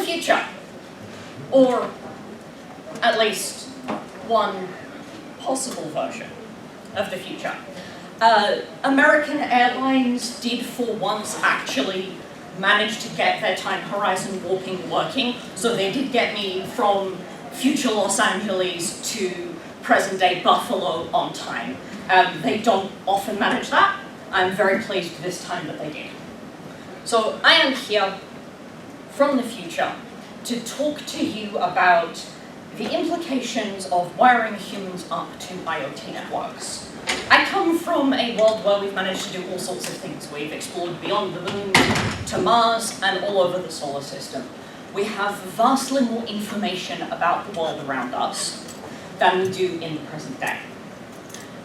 future, or at least one possible version of the future. American Airlines did for once actually manage to get their time horizon warping working, so they did get me from future Los Angeles to present day Buffalo on time. They don't often manage that. I'm very pleased this time that they did. So I am here from the future to talk to you about the implications of wiring humans up to IoT networks. I come from a world where we've managed to do all sorts of things. We've explored beyond the moon to Mars and all over the solar system. We have vastly more information about the world around us than we do in the present day.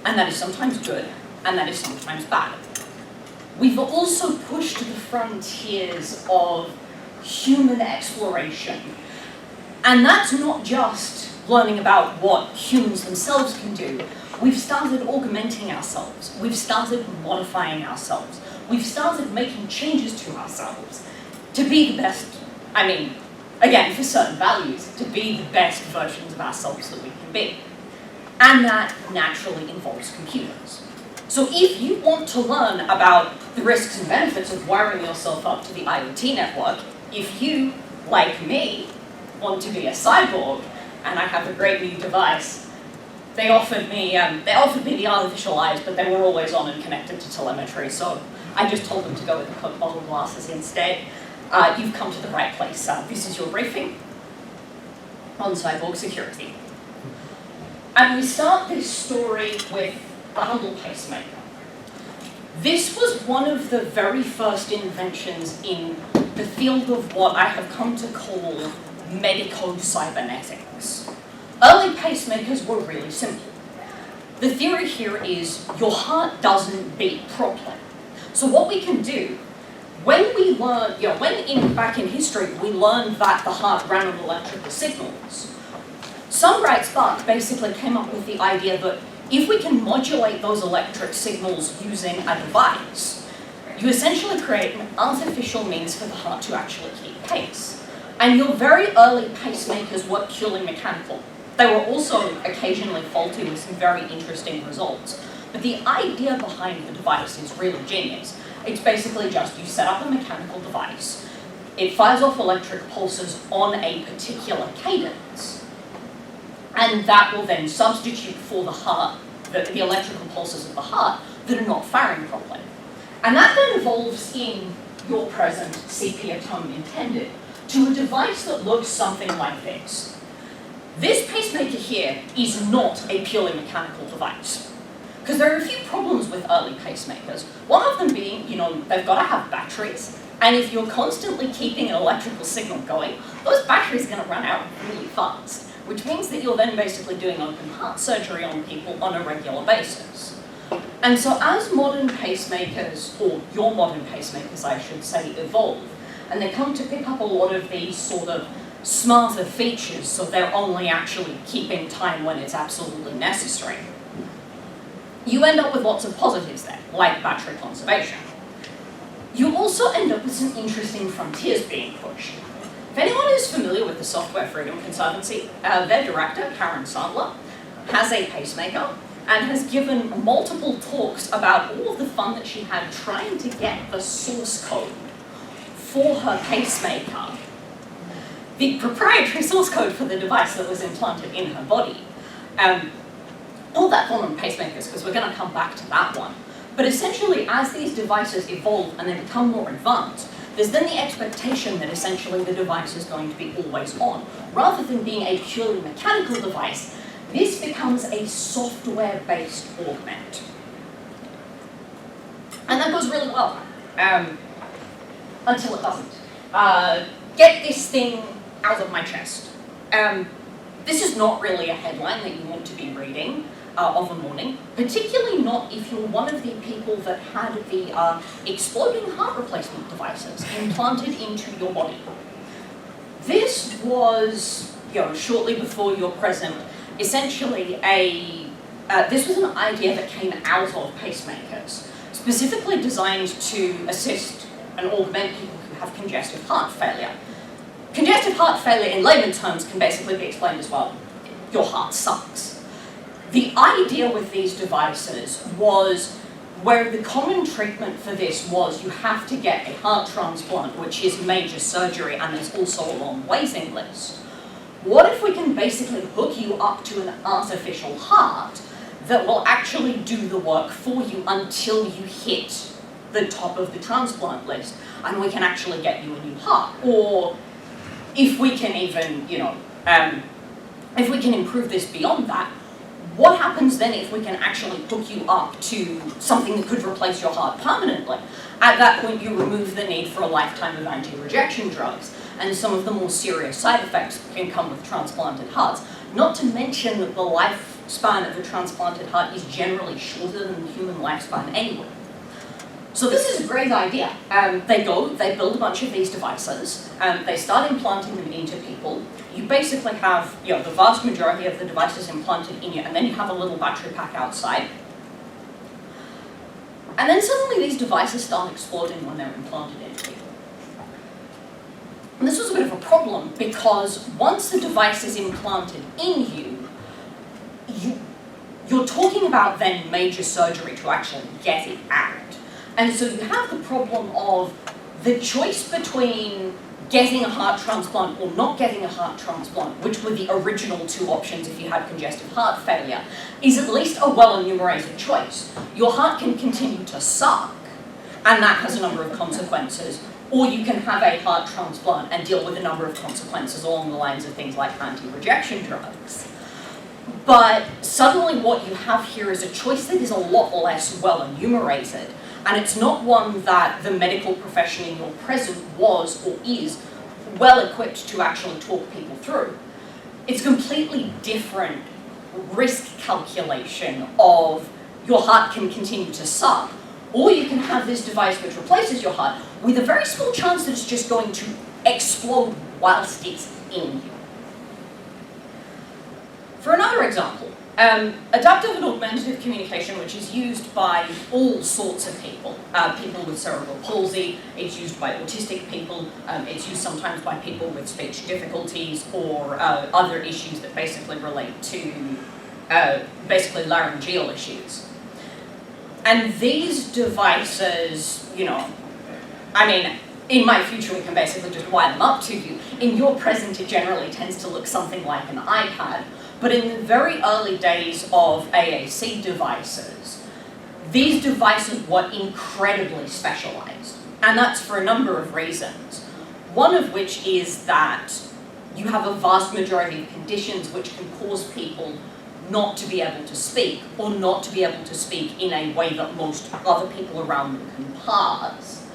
And that is sometimes good, and that is sometimes bad. We've also pushed the frontiers of human exploration. And that's not just learning about what humans themselves can do. We've started augmenting ourselves. We've started modifying ourselves. We've started making changes to ourselves to be the best, I mean, again, for certain values, to be the best versions of ourselves that we can be. And that naturally involves computers. So if you want to learn about the risks and benefits of wiring yourself up to the IoT network, if you, like me, want to be a cyborg, and I have a great new device, they offered me the artificial eyes, but they were always on and connected to telemetry, so I just told them to go with the Coke bottle glasses instead. You've come to the right place. This is your briefing on cyborg security. And we start this story with the humble pacemaker. This was one of the very first inventions in the field of what I have come to call medico-cybernetics. Early pacemakers were really simple. The theory here is your heart doesn't beat properly. So what we can do, when we learn, back in history, we learned that the heart ran on electrical signals. Some bright spark basically came up with the idea that if we can modulate those electric signals using a device, you essentially create an artificial means for the heart to actually keep pace. And your very early pacemakers were purely mechanical. They were also occasionally faulty with some very interesting results. But the idea behind the device is really genius. It's basically just you set up a mechanical device, it fires off electric pulses on a particular cadence, and that will then substitute for the heart, the electrical pulses of the heart that are not firing properly. And that then evolves in your present sepia-tum intended to a device that looks something like this. This pacemaker here is not a purely mechanical device. Because there are a few problems with early pacemakers. One of them being, they've got to have batteries. And if you're constantly keeping an electrical signal going, those batteries are going to run out really fast. Which means that you're then basically doing open heart surgery on people on a regular basis. And so as modern pacemakers, or your modern pacemakers I should say, evolve, and they come to pick up a lot of these sort of smarter features, so they're only actually keeping time when it's absolutely necessary, you end up with lots of positives there, like battery conservation. You also end up with some interesting frontiers being pushed. If anyone is familiar with the Software Freedom Conservancy, their director, Karen Sandler, has a pacemaker and has given multiple talks about all of the fun that she had trying to get the source code for her pacemaker, the proprietary source code for the device that was implanted in her body. All that fun on pacemakers, because we're going to come back to that one. But essentially, as these devices evolve and they become more advanced, there's then the expectation that essentially the device is going to be always on. Rather than being a purely mechanical device, this becomes a software-based augment. And that goes really well, until it doesn't. Get this thing out of my chest. This is not really a headline that you want to be reading of a morning, particularly not if you're one of the people that had the exploding heart replacement devices implanted into your body. This was, shortly before your present, essentially this was an idea that came out of pacemakers, specifically designed to assist and augment people who have congestive heart failure. congestive heart failure in layman terms can basically be explained as, well, your heart sucks. The idea with these devices was where the common treatment for this was you have to get a heart transplant, which is major surgery, and there's also a long waiting list. What if we can basically hook you up to an artificial heart that will actually do the work for you until you hit the top of the transplant list, and we can actually get you a new heart? Or if we can even, if we can improve this beyond that, what happens then if we can actually hook you up to something that could replace your heart permanently? At that point, you remove the need for a lifetime of anti-rejection drugs, and some of the more serious side effects can come with transplanted hearts. Not to mention that the lifespan of a transplanted heart is generally shorter than the human lifespan anyway. So this is a great idea. They build a bunch of these devices, they start implanting them into people. You basically have, the vast majority of the devices implanted in you, and then you have a little battery pack outside. And then suddenly these devices start exploding when they're implanted into people. And this was a bit of a problem, because once the device is implanted in you're talking about then major surgery to actually get it out. And so you have the problem of the choice between getting a heart transplant or not getting a heart transplant, which were the original two options if you had congestive heart failure, is at least a well-enumerated choice. Your heart can continue to suck, and that has a number of consequences, or you can have a heart transplant and deal with a number of consequences along the lines of things like anti-rejection drugs. But suddenly what you have here is a choice that is a lot less well-enumerated, and it's not one that the medical profession in your present was or is well-equipped to actually talk people through. It's completely different risk calculation of your heart can continue to suck, or you can have this device which replaces your heart with a very small chance that it's just going to explode whilst it's in you. For another example, adaptive and augmentative communication, which is used by all sorts of people. People with cerebral palsy, it's used by autistic people, it's used sometimes by people with speech difficulties or other issues that basically relate to basically laryngeal issues. And these devices, in my future we can basically just wire them up to you. In your present it generally tends to look something like an iPad. But in the very early days of AAC devices, these devices were incredibly specialized. And that's for a number of reasons. One of which is that you have a vast majority of conditions which can cause people not to be able to speak, or not to be able to speak in a way that most other people around them can parse.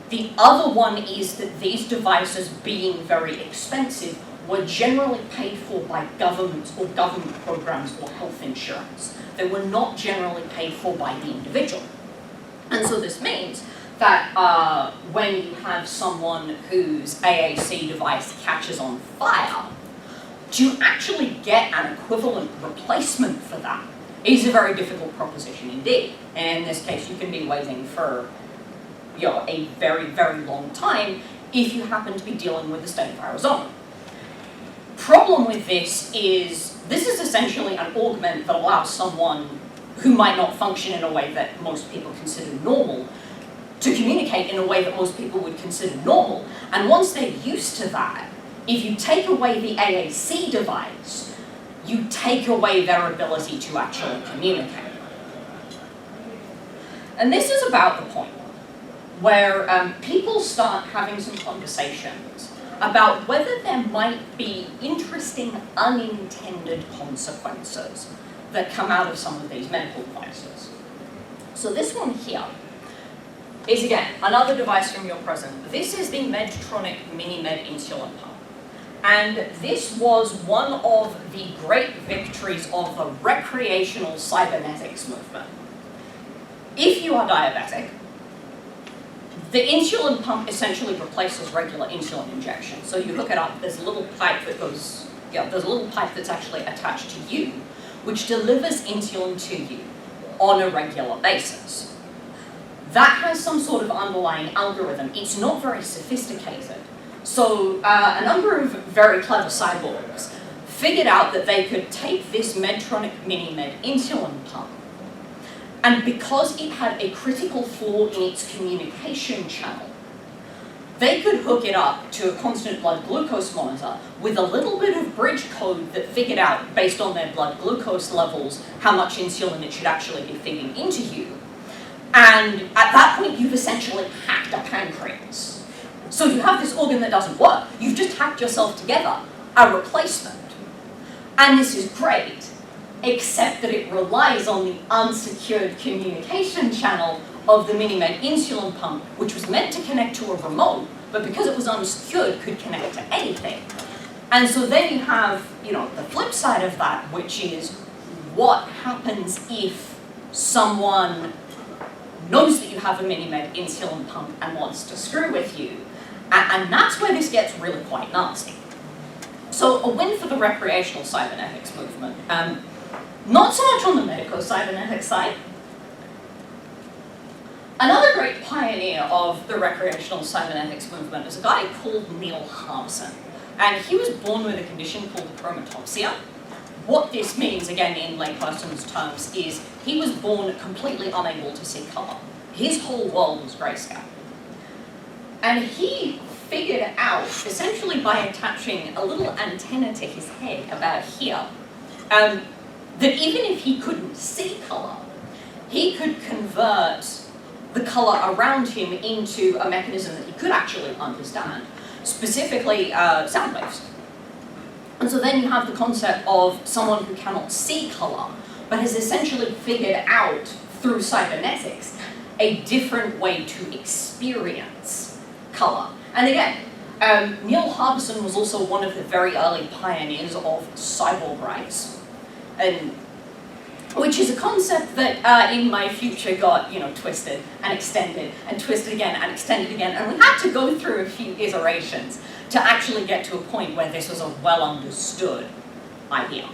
The other one is that these devices, being very expensive, were generally paid for by governments or government programs or health insurance. They were not generally paid for by the individual. And so this means that when you have someone whose AAC device catches on fire, to actually get an equivalent replacement for that is a very difficult proposition indeed. And in this case, you can be waiting for a very, very long time if you happen to be dealing with the state of Arizona. Problem with this is essentially an augment that allows someone who might not function in a way that most people consider normal to communicate in a way that most people would consider normal. And once they're used to that, if you take away the AAC device, you take away their ability to actually communicate. And this is about the point where people start having some conversations about whether there might be interesting unintended consequences that come out of some of these medical devices. So this one here is, again, another device from your present. This is the Medtronic MiniMed insulin pump. And this was one of the great victories of the recreational cybernetics movement. If you are diabetic, the insulin pump essentially replaces regular insulin injection. So you hook it up, there's a little pipe that goes, there's a little pipe that's actually attached to you, which delivers insulin to you on a regular basis. That has some sort of underlying algorithm. It's not very sophisticated, So a number of very clever cyborgs figured out that they could take this Medtronic Minimed insulin pump, and because it had a critical flaw in its communication channel, they could hook it up to a constant blood glucose monitor with a little bit of bridge code that figured out, based on their blood glucose levels, how much insulin it should actually be feeding into you. And at that point, you've essentially hacked a pancreas. So you have this organ that doesn't work. You've just hacked yourself together a replacement. And this is great, except that it relies on the unsecured communication channel of the Minimed insulin pump, which was meant to connect to a remote, but because it was unsecured, could connect to anything. And so then you have, the flip side of that, which is what happens if someone knows that you have a Minimed insulin pump and wants to screw with you. And that's where this gets really quite nasty. So a win for the recreational cybernetics movement. Not so much on the medical cybernetics side. Another great pioneer of the recreational cybernetics movement is a guy called Neil Harbison. And he was born with a condition called chromatopsia. What this means, again in layperson's terms, is he was born completely unable to see colour. His whole world was grayscale. And he figured out, essentially by attaching a little antenna to his head about here, that even if he couldn't see colour, he could convert the colour around him into a mechanism that he could actually understand, specifically sound waves. And so then you have the concept of someone who cannot see colour, but has essentially figured out, through cybernetics, a different way to experience colour. And again, Neil Harbison was also one of the very early pioneers of cyborg rights, which is a concept that in my future got, twisted and extended and twisted again and extended again, and we had to go through a few iterations to actually get to a point where this was a well understood idea.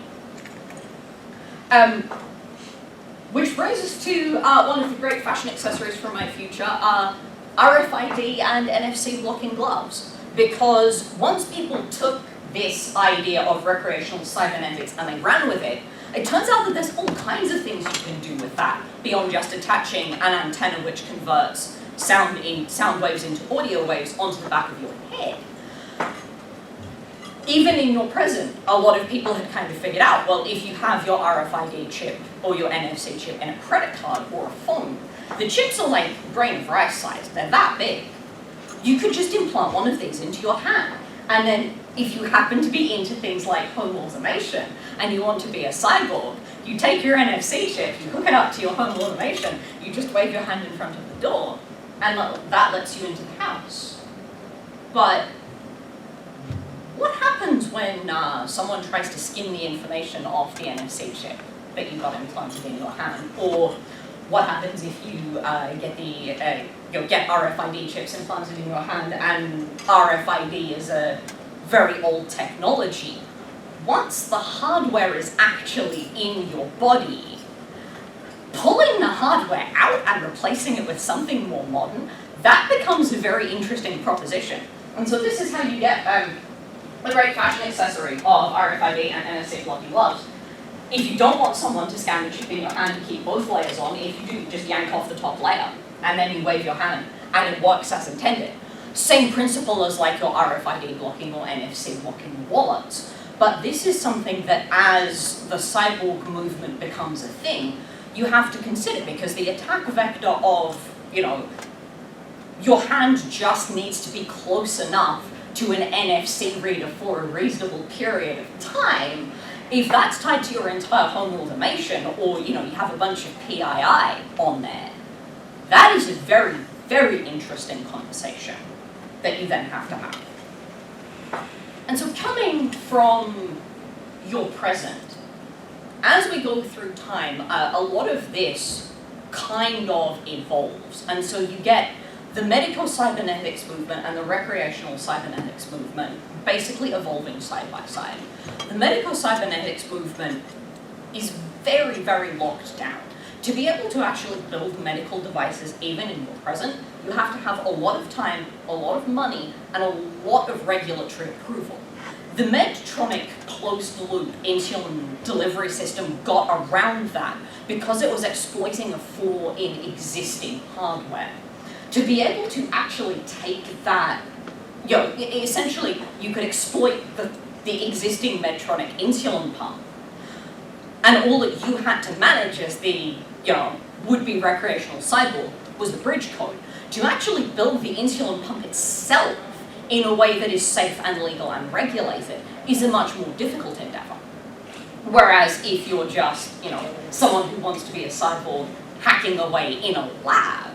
Which brings us to one of the great fashion accessories from my future, RFID and NFC blocking gloves. Because once people took this idea of recreational cybernetics and they ran with it, it turns out that there's all kinds of things you can do with that, beyond just attaching an antenna which converts sound waves into audio waves onto the back of your head. Even in your present, a lot of people had kind of figured out, well, if you have your RFID chip or your NFC chip in a credit card or a phone, the chips are like grain of rice size, they're that big. You could just implant one of these into your hand. And then if you happen to be into things like home automation and you want to be a cyborg, you take your NFC chip, you hook it up to your home automation, you just wave your hand in front of the door, and that lets you into the house. But what happens when someone tries to skim the information off the NFC chip that you got implanted in your hand? Or what happens if you get RFID chips implanted in your hand, and RFID is a very old technology? Once the hardware is actually in your body, pulling the hardware out and replacing it with something more modern, that becomes a very interesting proposition. And so this is how you get a great fashion accessory of RFID and NFC blocking gloves. If you don't want someone to scan the chip in your hand and keep both layers on, if you do, you just yank off the top layer, and then you wave your hand, and it works as intended. Same principle as like your RFID blocking or NFC blocking wallets. But this is something that as the cyborg movement becomes a thing, you have to consider, because the attack vector of, your hand just needs to be close enough to an NFC reader for a reasonable period of time. If that's tied to your entire home automation, or you have a bunch of PII on there, that is a very, very interesting conversation that you then have to have. And so coming from your present, as we go through time, a lot of this kind of evolves. And so you get the medical cybernetics movement and the recreational cybernetics movement basically evolving side by side. The medical cybernetics movement is very, very locked down. To be able to actually build medical devices even in your present, you have to have a lot of time, a lot of money, and a lot of regulatory approval. The Medtronic closed-loop insulin delivery system got around that because it was exploiting a flaw in existing hardware. To be able to actually take that, essentially you could exploit the existing Medtronic insulin pump, and all that you had to manage as the would-be recreational cyborg was the bridge code. To actually build the insulin pump itself in a way that is safe and legal and regulated is a much more difficult endeavor. Whereas if you're just, someone who wants to be a cyborg hacking away in a lab,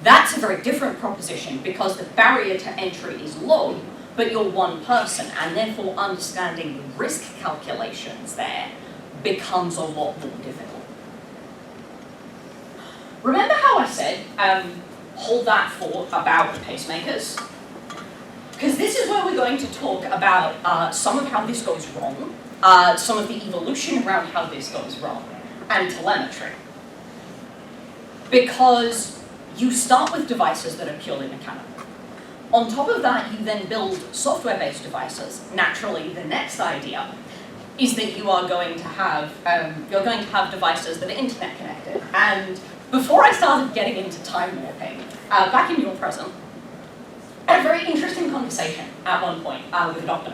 that's a very different proposition because the barrier to entry is low, but you're one person, and therefore understanding the risk calculations there becomes a lot more difficult. Remember how I said, hold that thought about the pacemakers? Because this is where we're going to talk about some of how this goes wrong, some of the evolution around how this goes wrong, and telemetry. Because you start with devices that are purely mechanical. On top of that, you then build software-based devices. Naturally, the next idea is that you are going to have devices that are internet connected. And before I started getting into time warping, back in your present, I had a very interesting conversation at one point with a doctor.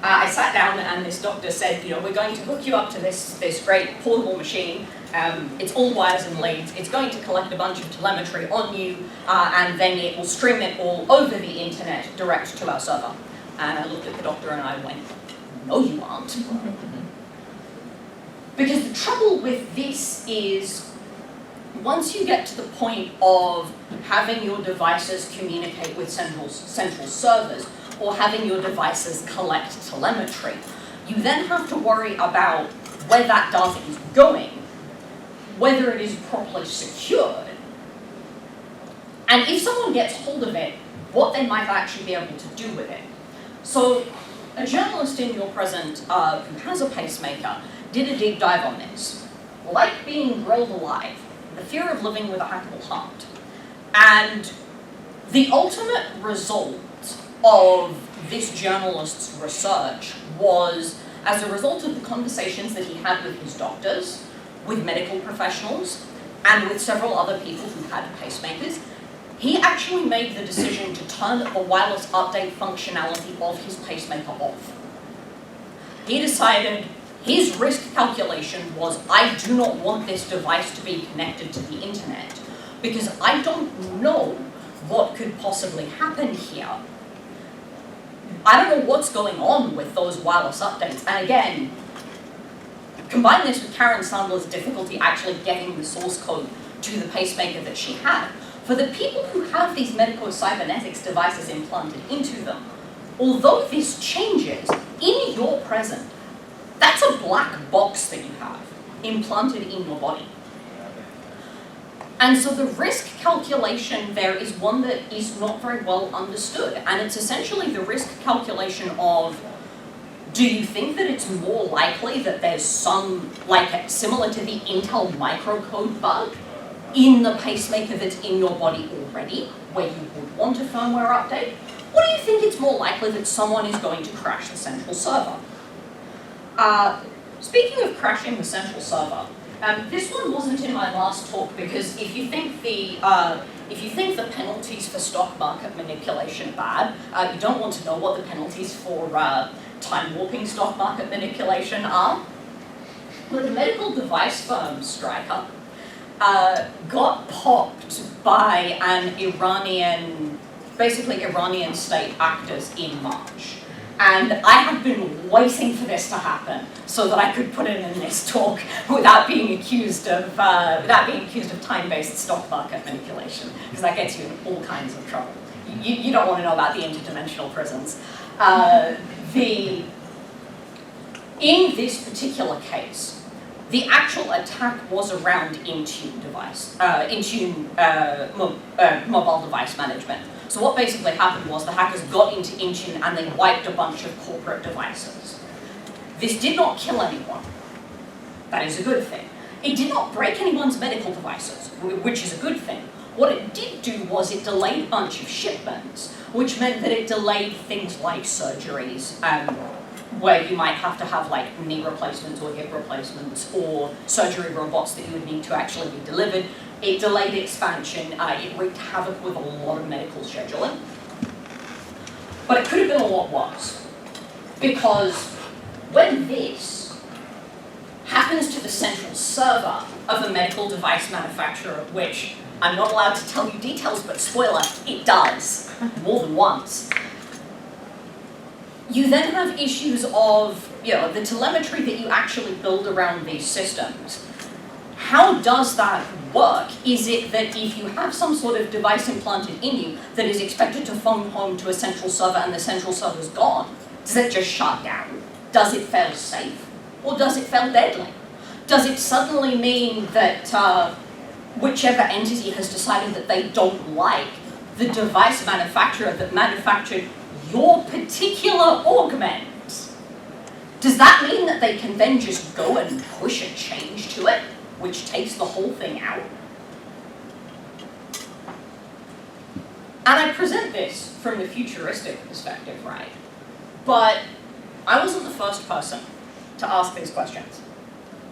I sat down and this doctor said, we're going to hook you up to this great portable machine. It's all wires and leads. It's going to collect a bunch of telemetry on you, and then it will stream it all over the internet direct to our server. And I looked at the doctor and I went, no, you aren't. Because the trouble with this is, once you get to the point of having your devices communicate with central servers, or having your devices collect telemetry, you then have to worry about where that data is going, whether it is properly secured, and if someone gets hold of it, what they might actually be able to do with it. So, a journalist in your present who has a pacemaker did a deep dive on this. Like being grilled alive, the fear of living with a hackable heart. And the ultimate result of this journalist's research was, as a result of the conversations that he had with his doctors, with medical professionals, and with several other people who had pacemakers, he actually made the decision to turn the wireless update functionality of his pacemaker off. He decided his risk calculation was, I do not want this device to be connected to the internet because I don't know what could possibly happen here. I don't know what's going on with those wireless updates. And again, combine this with Karen Sandler's difficulty actually getting the source code to the pacemaker that she had. For the people who have these medical cybernetics devices implanted into them, although this changes, in your present, that's a black box that you have implanted in your body. And so the risk calculation there is one that is not very well understood. And it's essentially the risk calculation of, do you think that it's more likely that there's some, similar to the Intel microcode bug in the pacemaker that's in your body already, where you would want a firmware update? Or do you think it's more likely that someone is going to crash the central server? Speaking of crashing the central server, this one wasn't in my last talk because if you think the penalties for stock market manipulation are bad, you don't want to know what the penalties for time warping stock market manipulation are. Well, the medical device firm Stryker got popped by an Iranian state actors in March. And I had been waiting for this to happen so that I could put it in this talk without being accused of time-based stock market manipulation, because that gets you in all kinds of trouble. You don't want to know about the interdimensional prisons. In this particular case, the actual attack was around Intune mobile device management. So what basically happened was the hackers got into Intune and they wiped a bunch of corporate devices. This did not kill anyone. That is a good thing. It did not break anyone's medical devices, which is a good thing. What it did do was it delayed a bunch of shipments, which meant that it delayed things like surgeries, where you might have to have like knee replacements or hip replacements or surgery robots that you would need to actually be delivered. It delayed expansion, it wreaked havoc with a lot of medical scheduling. But it could have been a lot worse, because when this happens to the central server of a medical device manufacturer, which I'm not allowed to tell you details, but spoiler, it does, more than once. You then have issues of, the telemetry that you actually build around these systems. How does that work? Is it that if you have some sort of device implanted in you that is expected to phone home to a central server and the central server's gone, does it just shut down? Does it fail safe? Or does it fail deadly? Does it suddenly mean that whichever entity has decided that they don't like the device manufacturer that manufactured your particular augment, does that mean that they can then just go and push a change to it, which takes the whole thing out? And I present this from the futuristic perspective, right? But I wasn't the first person to ask these questions.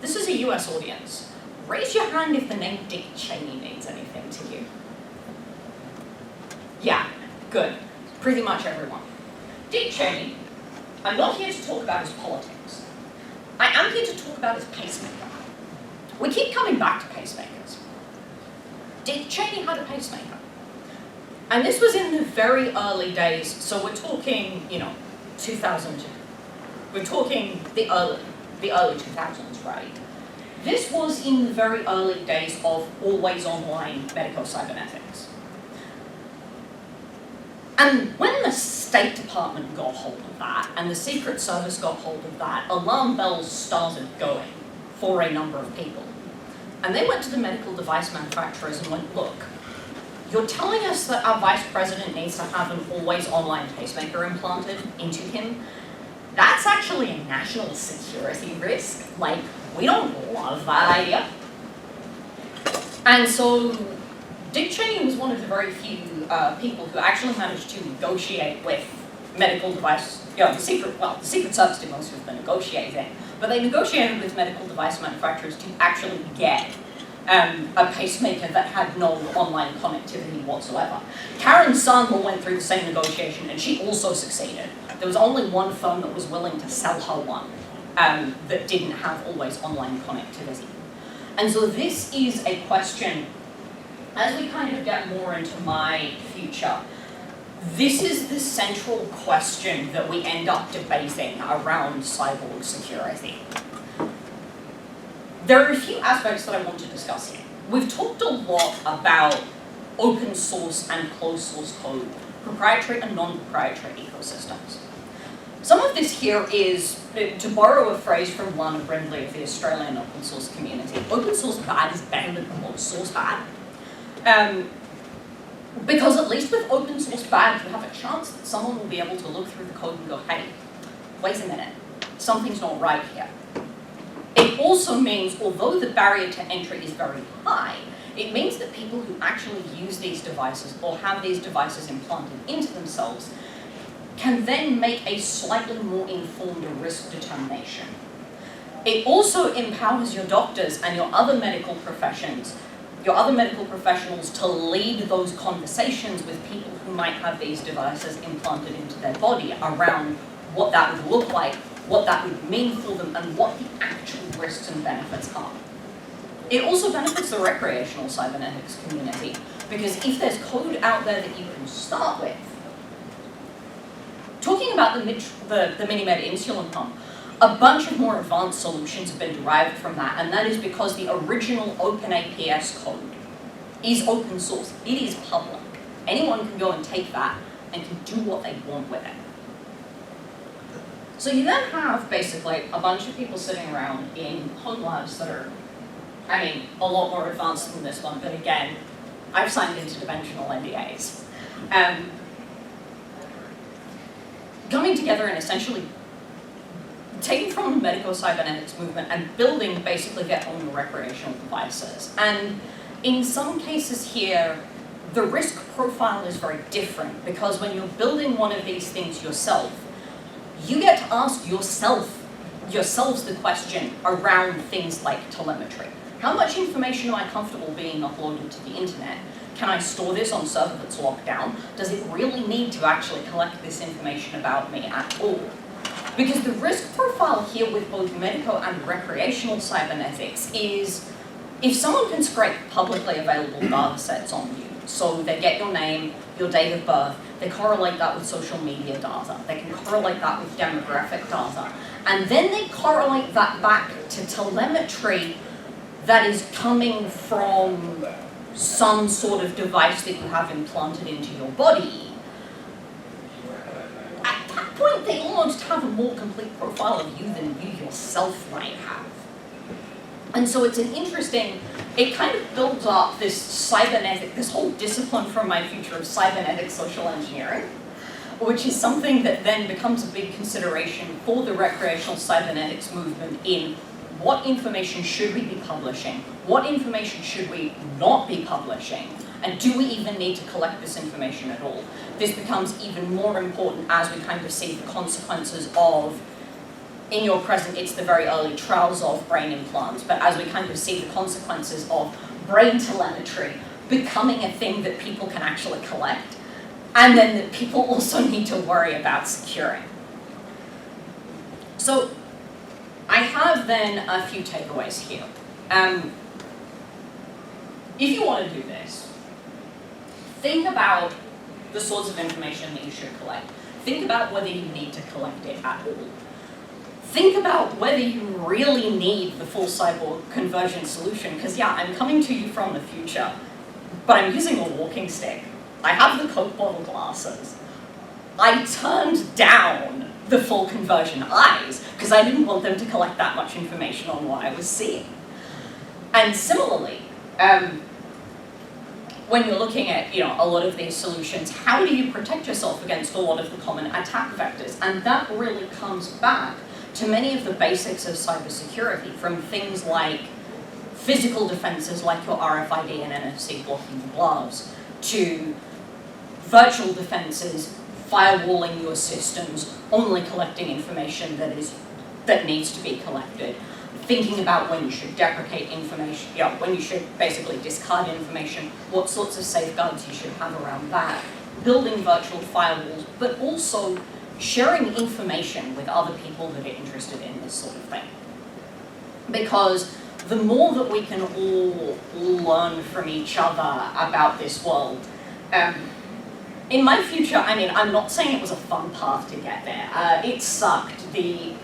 This is a US audience. Raise your hand if the name Dick Cheney means anything to you. Yeah, good. Pretty much everyone. Dick Cheney, I'm not here to talk about his politics. I am here to talk about his pacemaker. We keep coming back to pacemakers. Dick Cheney had a pacemaker. And this was in the very early days, so we're talking, 2000. We're talking the early 2000s, right? This was in the very early days of always online medico-cybernetics. And when the State Department got hold of that, and the Secret Service got hold of that, alarm bells started going for a number of people. And they went to the medical device manufacturers and went, look, you're telling us that our vice president needs to have an always online pacemaker implanted into him? That's actually a national security risk. Like, we don't love that idea. And so Dick Cheney was one of the very few people who actually managed to negotiate with medical device, the Secret Service did most of the negotiating, but they negotiated with medical device manufacturers to actually get a pacemaker that had no online connectivity whatsoever. Karen Sandler went through the same negotiation and she also succeeded. There was only one firm that was willing to sell her one that didn't have always online connectivity. And so this is a question, as we kind of get more into my future, this is the central question that we end up debating around cyborg security. There are a few aspects that I want to discuss here. We've talked a lot about open source and closed source code, proprietary and non-proprietary ecosystems. Some of this here is, to borrow a phrase from Lana Brindley of the Australian open source community, open source bad is better than closed source bad. Because at least with open source bad, you have a chance that someone will be able to look through the code and go, hey, wait a minute, something's not right here. It also means, although the barrier to entry is very high, it means that people who actually use these devices or have these devices implanted into themselves can then make a slightly more informed risk determination. It also empowers your doctors and your other medical professionals to lead those conversations with people who might have these devices implanted into their body around what that would look like, what that would mean for them, and what the actual risks and benefits are. It also benefits the recreational cybernetics community, because if there's code out there that you can start with, talking about the Minimed insulin pump, a bunch of more advanced solutions have been derived from that, and that is because the original OpenAPS code is open source. It is public. Anyone can go and take that and can do what they want with it. So you then have basically a bunch of people sitting around in home labs that are, a lot more advanced than this one, but again, I've signed interdimensional NDAs. Coming together and essentially taking from the medical cybernetics movement and building basically their own recreational devices. And in some cases here, the risk profile is very different, because when you're building one of these things yourself, you get to ask yourselves the question around things like telemetry. How much information am I comfortable being uploaded to the internet? Can I store this on a server that's locked down? Does it really need to actually collect this information about me at all? Because the risk profile here with both medical and recreational cybernetics is, if someone can scrape publicly available data sets on you, so they get your name, your date of birth, they correlate that with social media data, they can correlate that with demographic data, and then they correlate that back to telemetry that is coming from some sort of device that you have implanted into your body. At that point, they almost have a more complete profile of you than you yourself might have. And so it's an interesting, it kind of builds up this cybernetic, this whole discipline from my future of cybernetic social engineering, which is something that then becomes a big consideration for the recreational cybernetics movement in what information should we be publishing, what information should we not be publishing, and do we even need to collect this information at all? This becomes even more important as we kind of see the consequences of, in your present, it's the very early trials of brain implants, but as we kind of see the consequences of brain telemetry becoming a thing that people can actually collect, and then that people also need to worry about securing. So I have then a few takeaways here. If you want to do this, think about the sorts of information that you should collect. Think about whether you need to collect it at all. Think about whether you really need the full cyborg conversion solution, because yeah, I'm coming to you from the future, but I'm using a walking stick. I have the Coke bottle glasses. I turned down the full conversion eyes because I didn't want them to collect that much information on what I was seeing. And similarly, when you're looking at a lot of these solutions, how do you protect yourself against a lot of the common attack vectors? And that really comes back to many of the basics of cybersecurity, from things like physical defenses like your RFID and NFC blocking gloves, to virtual defenses, firewalling your systems, only collecting information that needs to be collected, thinking about when you should deprecate information, when you should basically discard information, what sorts of safeguards you should have around that, building virtual firewalls, but also sharing information with other people that are interested in this sort of thing. Because the more that we can all learn from each other about this world, in my future, I'm not saying it was a fun path to get there. It sucked. The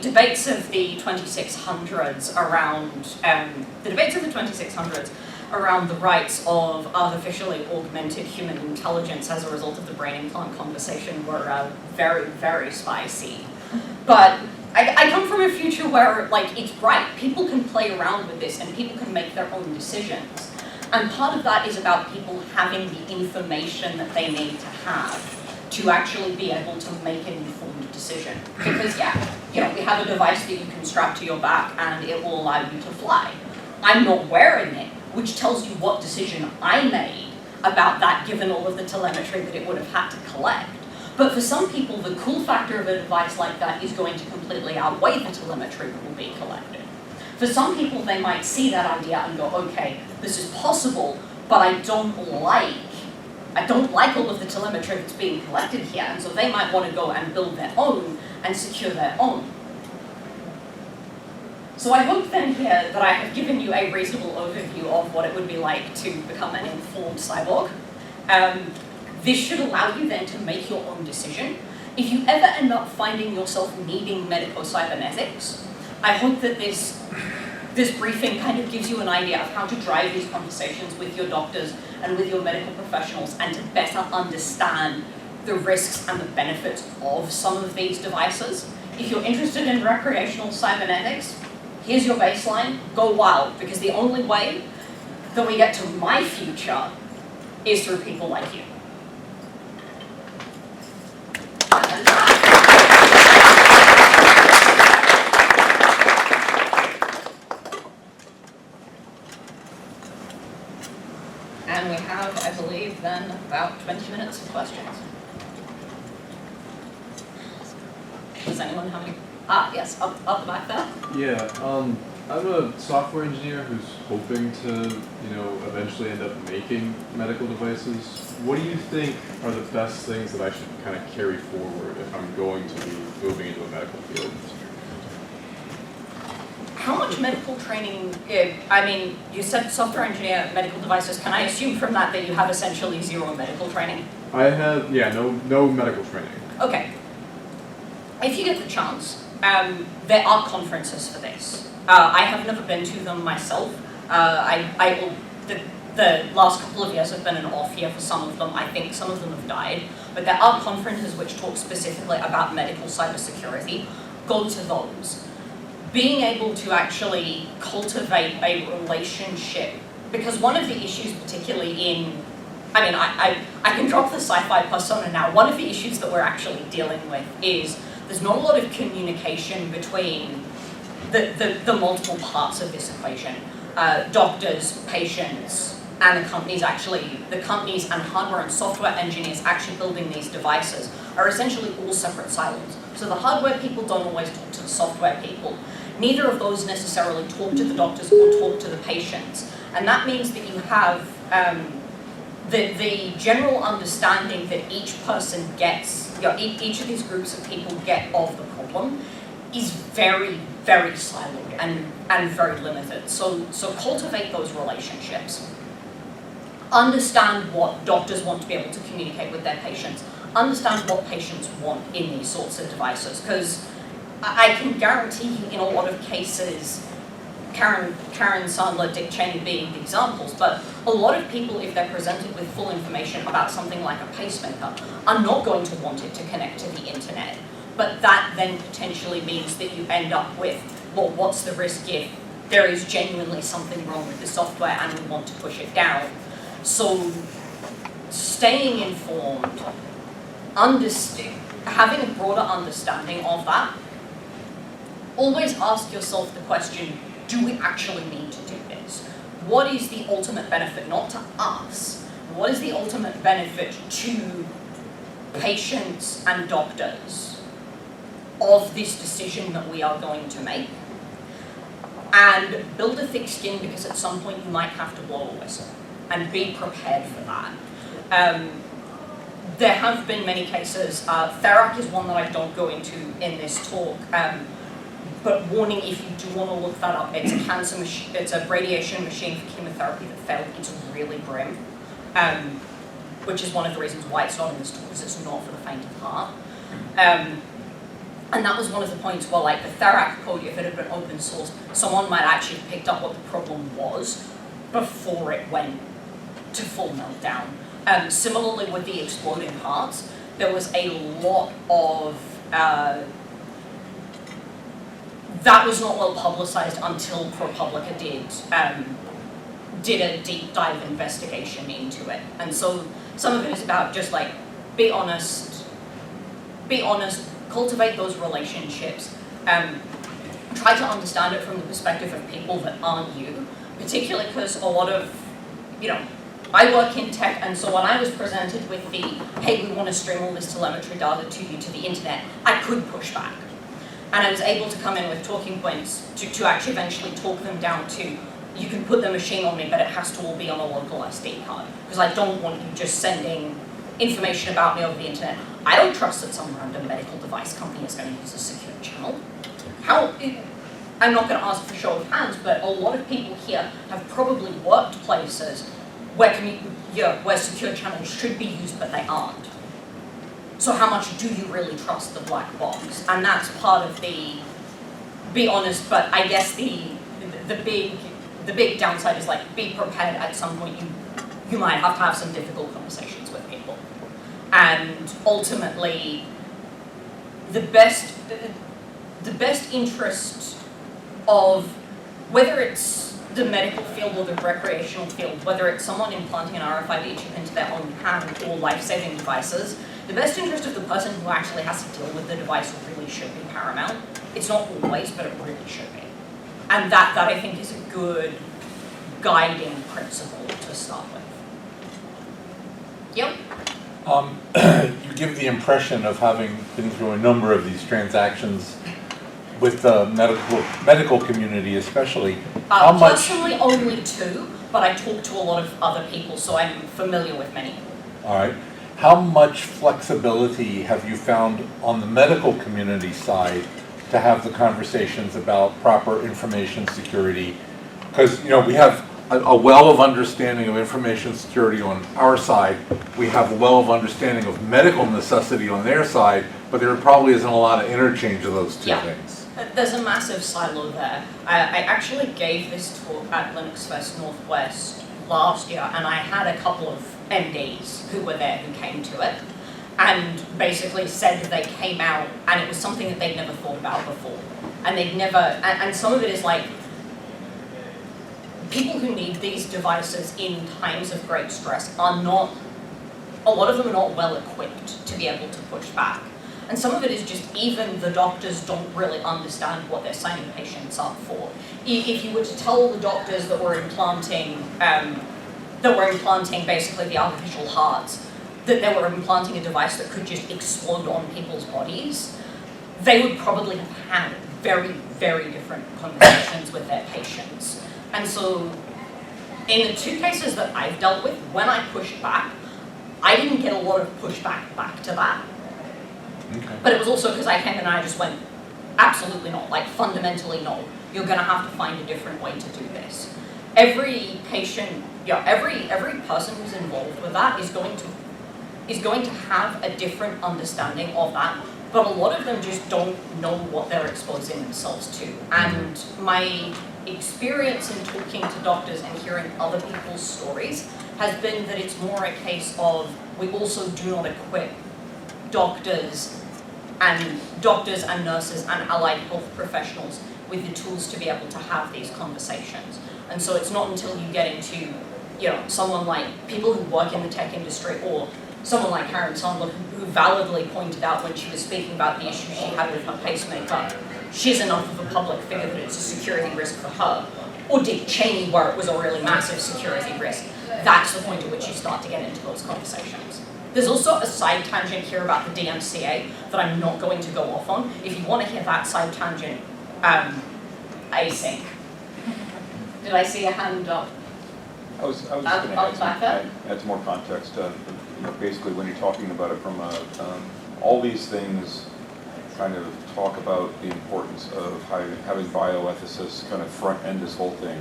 debates of the 2600s around the rights of artificially augmented human intelligence as a result of the brain implant conversation were very, very spicy. But I come from a future where, it's right. People can play around with this and people can make their own decisions. And part of that is about people having the information that they need to have to actually be able to make an informed decision. Because we have a device that you can strap to your back and it will allow you to fly. I'm not wearing it, which tells you what decision I made about that, given all of the telemetry that it would have had to collect. But for some people, the cool factor of a device like that is going to completely outweigh the telemetry that will be collected. For some people, they might see that idea and go, okay, this is possible, but I don't like all of the telemetry that's being collected here, and so they might want to go and build their own and secure their own. So I hope then here that I have given you a reasonable overview of what it would be like to become an informed cyborg. This should allow you then to make your own decision. If you ever end up finding yourself needing medical cybernetics, I hope that this briefing kind of gives you an idea of how to drive these conversations with your doctors and with your medical professionals, and to better understand the risks and the benefits of some of these devices. If you're interested in recreational cybernetics, here's your baseline. Go wild, because the only way that we get to my future is through people like you. And we have, I believe, then about 20 minutes of questions. Does anyone have any? Ah, yes, up the back there. Yeah, I'm a software engineer who's hoping to, eventually end up making medical devices. What do you think are the best things that I should kind of carry forward if I'm going to be moving into a medical field? How much medical training, I mean, you said software engineer, medical devices. Can I assume from that you have essentially zero medical training? I have, no medical training. Okay. If you get the chance, there are conferences for this. I have never been to them myself. The last couple of years have been an off year for some of them. I think some of them have died. But there are conferences which talk specifically about medical cybersecurity. Go to those. Being able to actually cultivate a relationship, because one of the issues particularly I can drop the sci-fi persona now. One of the issues that we're actually dealing with is there's not a lot of communication between the multiple parts of this equation. Doctors, patients, and the companies and hardware and software engineers actually building these devices are essentially all separate silos. So the hardware people don't always talk to the software people. Neither of those necessarily talk to the doctors or talk to the patients. And that means that you have the general understanding that each person gets, each of these groups of people get of the problem is very, very siloed and very limited. So cultivate those relationships. Understand what doctors want to be able to communicate with their patients. Understand what patients want in these sorts of devices. Because I can guarantee you in a lot of cases, Karen Sandler, Dick Cheney being the examples, but a lot of people, if they're presented with full information about something like a pacemaker, are not going to want it to connect to the internet. But that then potentially means that you end up with, well, what's the risk if there is genuinely something wrong with the software and we want to push it down? So staying informed, having a broader understanding of that, always ask yourself the question, do we actually need to do this? What is the ultimate benefit, not to us, what is the ultimate benefit to patients and doctors of this decision that we are going to make? And build a thick skin, because at some point you might have to blow a whistle, and be prepared for that. There have been many cases, Therac is one that I don't go into in this talk, but warning, if you do want to look that up, it's a cancer machine, it's a radiation machine for chemotherapy that failed. It's really grim, which is one of the reasons why it's not in this talk, because it's not for the faint of heart. And that was one of the points where, like, the Therac code, if it had been open source, someone might actually have picked up what the problem was before it went to full meltdown. Similarly with the exploding hearts, there was a lot of that was not well publicized until ProPublica did a deep dive investigation into it. And so some of it is about just like, be honest, cultivate those relationships, try to understand it from the perspective of people that aren't you, particularly because a lot of, I work in tech, and so when I was presented with the, hey, we want to stream all this telemetry data to you to the internet, I could push back. And I was able to come in with talking points to actually eventually talk them down to, you can put the machine on me, but it has to all be on a local SD card, because I don't want you just sending information about me over the internet. I don't trust that some random medical device company is going to use a secure channel. I'm not going to ask for show of hands, but a lot of people here have probably worked places where secure channels should be used, but they aren't. So how much do you really trust the black box? And that's part of the, be honest, but I guess the big downside is, like, be prepared at some point you might have to have some difficult conversations with people. And ultimately, the best interest of, whether it's the medical field or the recreational field, whether it's someone implanting an RFID chip into their own hand or life-saving devices, the best interest of the person who actually has to deal with the device really should be paramount. It's not always, but it really should be. And that I think is a good guiding principle to start with. Yep. You give the impression of having been through a number of these transactions with the medical community especially. How much? Personally, only 2, but I talk to a lot of other people, so I'm familiar with many. All right. How much flexibility have you found on the medical community side to have the conversations about proper information security? Because, we have a well of understanding of information security on our side. We have a well of understanding of medical necessity on their side, but there probably isn't a lot of interchange of those two things. There's a massive silo there. I actually gave this talk at Linux Fest Northwest last year, and I had a couple of MDs who were there who came to it, and basically said that they came out, and it was something that they'd never thought about before. And they'd never, and some of it is like, people who need these devices in times of great stress are not, a lot of them are not well equipped to be able to push back. And some of it is just even the doctors don't really understand what they're signing patients up for. If you were to tell the doctors that were implanting basically the artificial hearts, that they were implanting a device that could just explode on people's bodies, they would probably have had very, very different conversations with their patients. And so, in the 2 cases that I've dealt with, when I pushed back, I didn't get a lot of pushback back to that. Okay. But it was also because I came in and I just went, absolutely not, like fundamentally no. You're gonna have to find a different way to do this. Every patient, every person who's involved with that is going to have a different understanding of that, but a lot of them just don't know what they're exposing themselves to. And my experience in talking to doctors and hearing other people's stories has been that it's more a case of we also do not equip doctors and nurses and allied health professionals with the tools to be able to have these conversations. And so it's not until you get into, someone like people who work in the tech industry, or someone like Karen Sondler, who validly pointed out when she was speaking about the issue she had with her pacemaker, she's enough of a public figure that it's a security risk for her. Or Dick Cheney, where it was a really massive security risk. That's the point at which you start to get into those conversations. There's also a side tangent here about the DMCA that I'm not going to go off on. If you want to hear that side tangent, async. Did I see a hand up? I was just going to add some more context. Basically, when you're talking about it from all these things kind of talk about the importance of having bioethicists kind of front end this whole thing,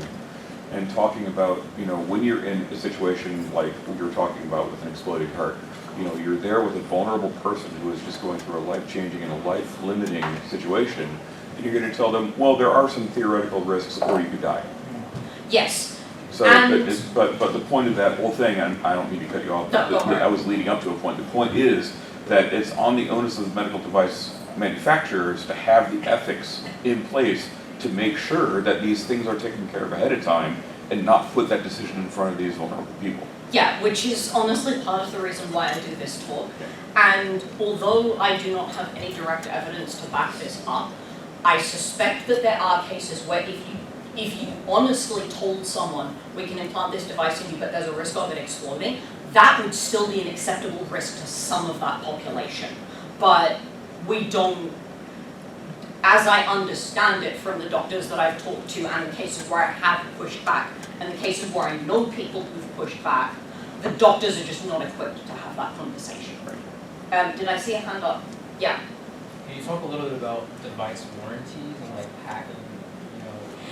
and talking about, when you're in a situation like we were talking about with an exploding heart, you're there with a vulnerable person who is just going through a life-changing and a life-limiting situation, and you're going to tell them, well, there are some theoretical risks, or you could die. Yes. So, but the point of that whole thing, and I don't mean to cut you off, but I was leading up to a point. The point is that it's on the onus of the medical device manufacturers to have the ethics in place to make sure that these things are taken care of ahead of time and not put that decision in front of these vulnerable people. Yeah, which is honestly part of the reason why I do this talk. And although I do not have any direct evidence to back this up, I suspect that there are cases where if you honestly told someone, we can implant this device in you, but there's a risk of it exploding, that would still be an acceptable risk to some of that population. But we don't, as I understand it from the doctors that I've talked to and the cases where I have pushed back and the cases where I know people who've pushed back, the doctors are just not equipped to have that conversation. Did I see a hand up? Yeah. Can you talk a little bit about device warranties and like hacking,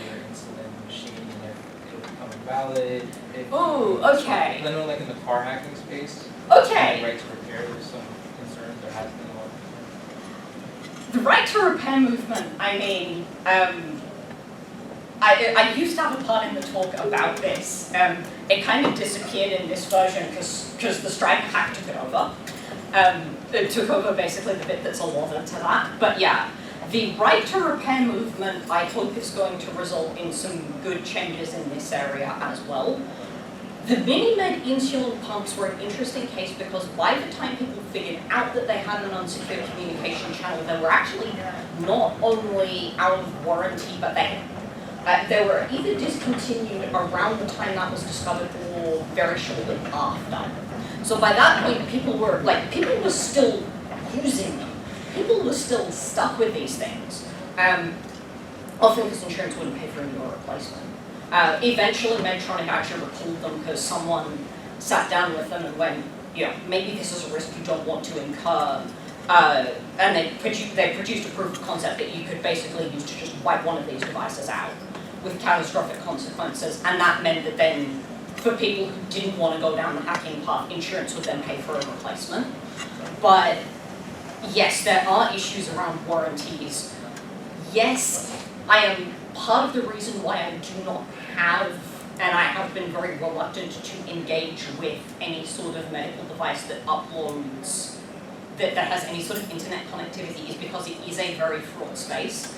your insulin machine and if it'll become invalid? Ooh, okay. I know like in the car hacking space, Okay. Right to repair, there's some concerns, there has been a lot of concerns. The right to repair movement, I mean, I used to have a part in the talk about this. It kind of disappeared in this version because the Stripe hack took it over. It took over basically the bit that's allotted to that. But yeah, the right to repair movement, I hope is going to result in some good changes in this area as well. The Minimed insulin pumps were an interesting case because by the time people figured out that they had an unsecured communication channel, they were actually not only out of warranty, but they they were either discontinued around the time that was discovered or very shortly after. So by that point, people were still using them. People were still stuck with these things. Often because insurance wouldn't pay for any more replacement. Eventually, Medtronic actually recalled them because someone sat down with them and went, maybe this is a risk you don't want to incur. And they produced a proof of concept that you could basically use to just wipe one of these devices out with catastrophic consequences. And that meant that then, for people who didn't want to go down the hacking path, insurance would then pay for a replacement. But yes, there are issues around warranties. Yes, I am part of the reason why I do not have, and I have been very reluctant to engage with any sort of medical device that uploads, that has any sort of internet connectivity, is because it is a very fraught space.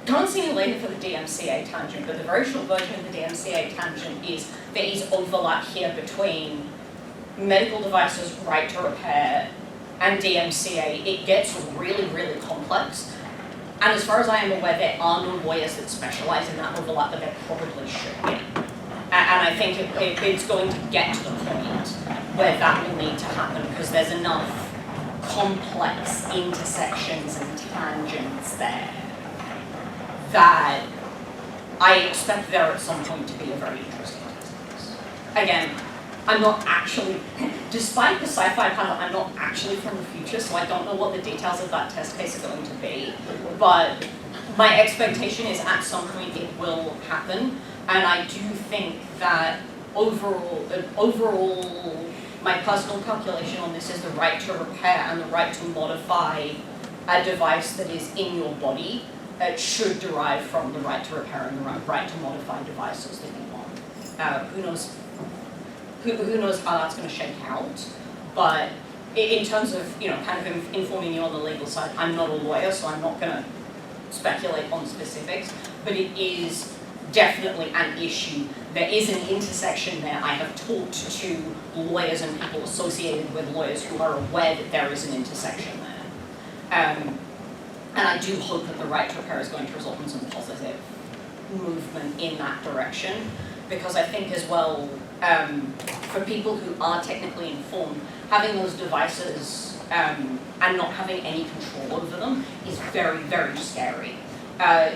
Can't see you later for the DMCA tangent, but the very short version of the DMCA tangent is there is overlap here between medical devices' right to repair and DMCA. It gets really, really complex. And as far as I am aware, there are no lawyers that specialize in that overlap, but there probably should be. And I think it's going to get to the point where that will need to happen, because there's enough complex intersections and tangents there that I expect there at some point to be a very interesting test case. Again, I'm not actually, despite the sci-fi panel, I'm not actually from the future, so I don't know what the details of that test case are going to be. But my expectation is at some point it will happen, and I do think that overall, my personal calculation on this is the right to repair and the right to modify a device that is in your body should derive from the right to repair and the right to modify devices that you want. Who knows how that's going to shake out, but in terms of, kind of informing you on the legal side, I'm not a lawyer, so I'm not going to speculate on specifics, but it is definitely an issue. There is an intersection there. I have talked to lawyers and people associated with lawyers who are aware that there is an intersection there. And I do hope that the right to repair is going to result in some positive movement in that direction, because I think as well, for people who are technically informed, having those devices and not having any control over them is very, very scary. I'm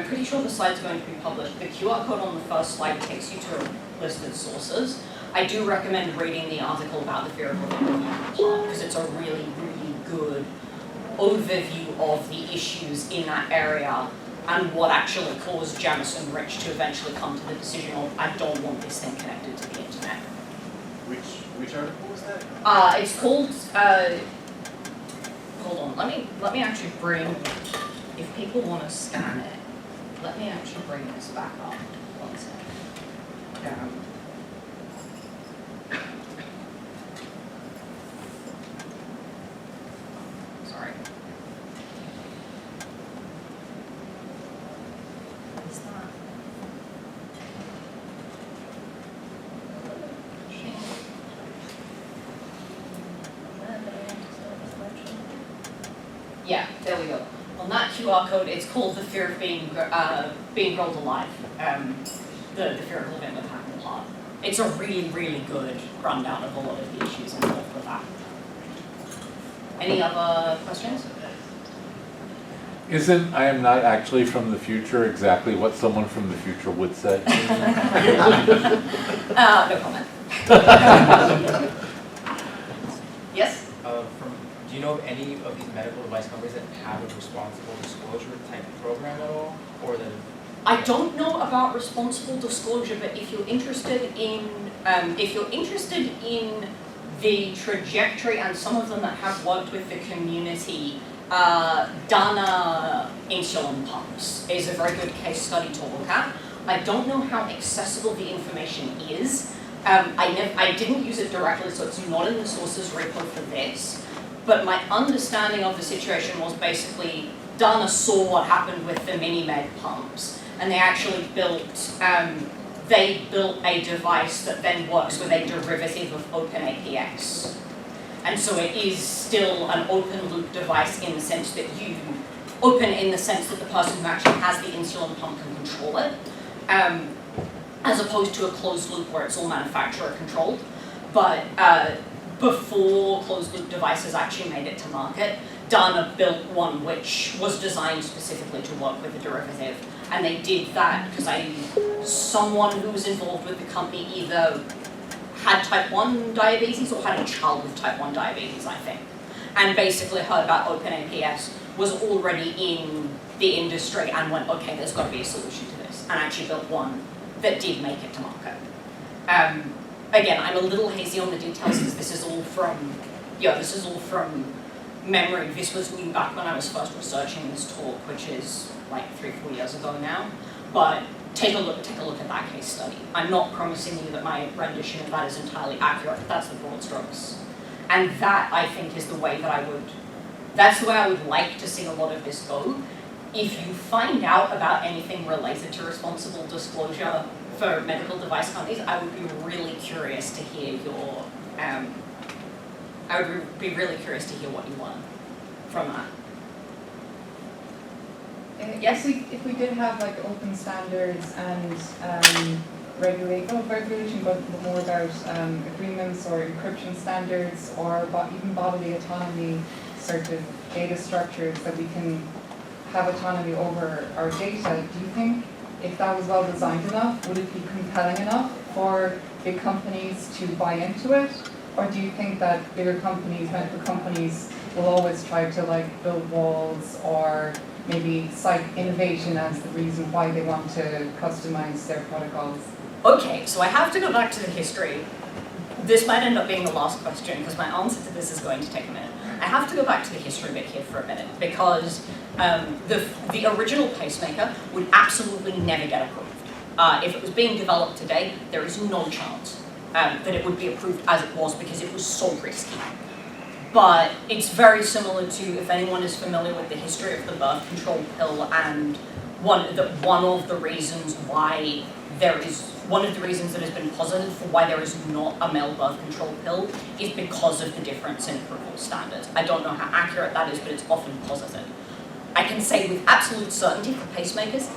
pretty sure the slide's going to be published. The QR code on the first slide takes you to listed sources. I do recommend reading the article about the fear of living because it's a really, really good overview of the issues in that area and what actually caused Janice and Rich to eventually come to the decision of, I don't want this thing connected to the internet. Which article was that? It's called, hold on, let me actually bring, if people want to scan it, let me actually bring this back up. One second. Sorry. What is that? Yeah, there we go. On that QR code, it's called the fear of being grilled alive. The fear of living with a hackable heart. It's a really, really good rundown of a lot of the issues involved with that. Any other questions? Isn't I am not actually from the future exactly what someone from the future would say? No comment. Yes? Do you know of any of these medical device companies that have a responsible disclosure type program at all, or that? I don't know about responsible disclosure, but if you're interested in the trajectory, and some of them that have worked with the community, Dana insulin pumps is a very good case study to look at. I don't know how accessible the information is. I didn't use it directly, so it's not in the sources repo for this. But my understanding of the situation was basically Dana saw what happened with the mini-med pumps, and they actually built a device that then works with a derivative of OpenAPX. And so it is still an open loop device in the sense that you open in the sense that the person who actually has the insulin pump can control it, as opposed to a closed loop where it's all manufacturer controlled. But before closed loop devices actually made it to market, Dana built one which was designed specifically to work with a derivative. And they did that because someone who was involved with the company either had type 1 diabetes or had a child with type 1 diabetes, I think. And basically heard about OpenAPS, was already in the industry and went, okay, there's got to be a solution to this, and actually built one that did make it to market. Again, I'm a little hazy on the details because this is all from memory. This was new back when I was first researching this talk, which is like 3-4 years ago now. But take a look at that case study. I'm not promising you that my rendition of that is entirely accurate, but that's the broad strokes. And that, I think, is the way that that's the way I would like to see a lot of this go. If you find out about anything related to responsible disclosure for medical device companies, I would be really curious to hear what you learn from that. Yes? If we did have like open standards and regulation, but more about agreements or encryption standards or even bodily autonomy sort of data structures that we can have autonomy over our data, do you think if that was well designed enough, would it be compelling enough for big companies to buy into it? Or do you think that bigger companies, medical companies, will always try to like build walls or maybe cite innovation as the reason why they want to customize their protocols? Okay, so I have to go back to the history. This might end up being the last question because my answer to this is going to take a minute. I have to go back to the history bit here for a minute because the original pacemaker would absolutely never get approved. If it was being developed today, there is no chance that it would be approved as it was because it was so risky. But it's very similar to, if anyone is familiar with the history of the birth control pill, and one of the reasons that has been posited for why there is not a male birth control pill is because of the difference in approval standards. I don't know how accurate that is, but it's often posited. I can say with absolute certainty for pacemakers,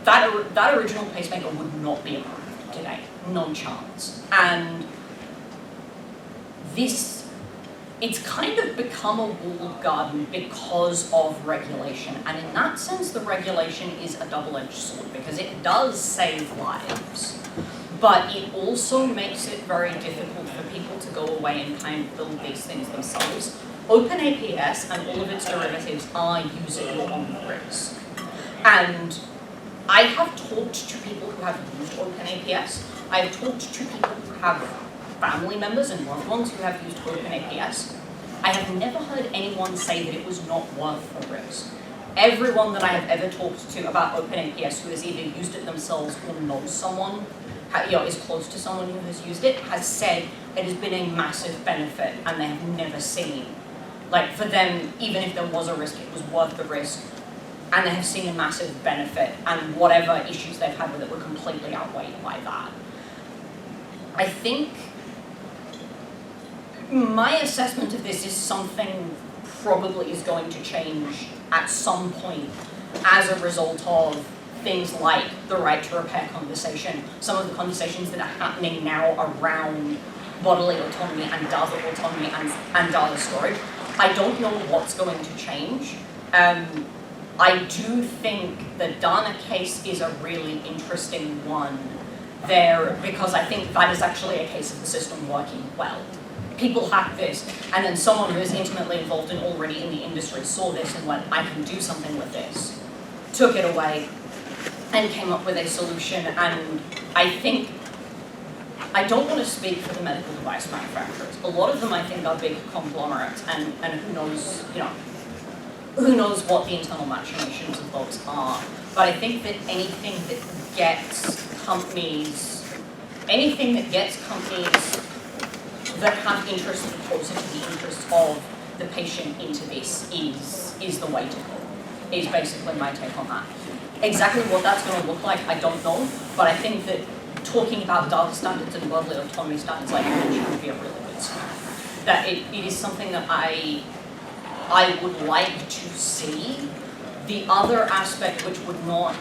that original pacemaker would not be approved today. No chance. And it's kind of become a walled garden because of regulation. And in that sense, the regulation is a double-edged sword because it does save lives. But it also makes it very difficult for people to go away and kind of build these things themselves. OpenAPS and all of its derivatives are usable on the risk. And I have talked to people who have used OpenAPS. I have talked to people who have family members and loved ones who have used OpenAPS. I have never heard anyone say that it was not worth the risk. Everyone that I have ever talked to about OpenAPS who has either used it themselves or knows someone, is close to someone who has used it, has said it has been a massive benefit and they have never seen, like for them, even if there was a risk, it was worth the risk, and they have seen a massive benefit, and whatever issues they've had with it were completely outweighed by that. I think my assessment of this is something probably is going to change at some point as a result of things like the right to repair conversation, some of the conversations that are happening now around bodily autonomy and data autonomy and data storage. I don't know what's going to change. I do think the Dana case is a really interesting one there because I think that is actually a case of the system working well. People hack this, and then someone who is intimately involved and already in the industry saw this and went, I can do something with this, took it away, and came up with a solution. And I don't want to speak for the medical device manufacturers. A lot of them, I think, are big conglomerates, and who knows what the internal machinations of those are. But I think that anything that gets companies that have interests closer to the interests of the patient into this is the way to go, is basically my take on that. Exactly what that's going to look like, I don't know, but I think that talking about data standards and bodily autonomy standards like you mentioned would be a really good start. That it is something that I would like to see The other aspect which would not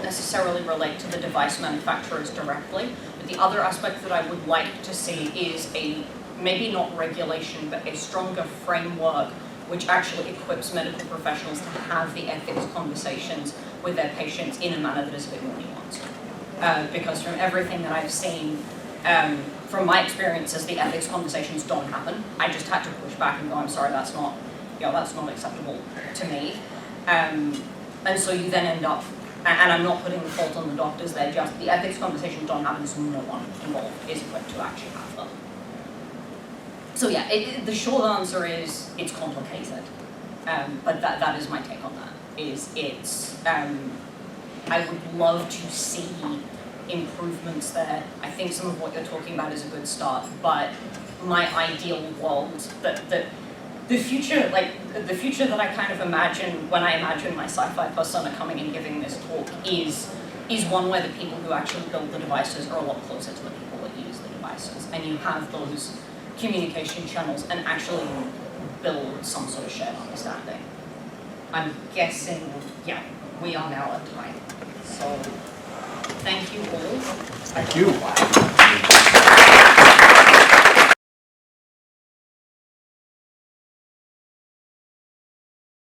necessarily relate to the device manufacturers directly, but the other aspect that I would like to see is a, maybe not regulation, but a stronger framework which actually equips medical professionals to have the ethics conversations with their patients in a manner that is a bit more nuanced. Because from everything that I've seen, from my experiences, the ethics conversations don't happen. I just had to push back and go, I'm sorry, that's not acceptable to me. And so you then end up, and I'm not putting the fault on the doctors, they're just, the ethics conversations don't happen, so no one involved is equipped to actually have them. So yeah, the short answer is, it's complicated. But that is my take on that, I would love to see improvements there. I think some of what you're talking about is a good start, but my ideal world, the future that I kind of imagine when I imagine my sci-fi persona coming and giving this talk is one where the people who actually build the devices are a lot closer to the people that use the devices, and you have those communication channels and actually build some sort of shared understanding. I'm guessing, yeah, we are now at time. So, thank you all. Thank you.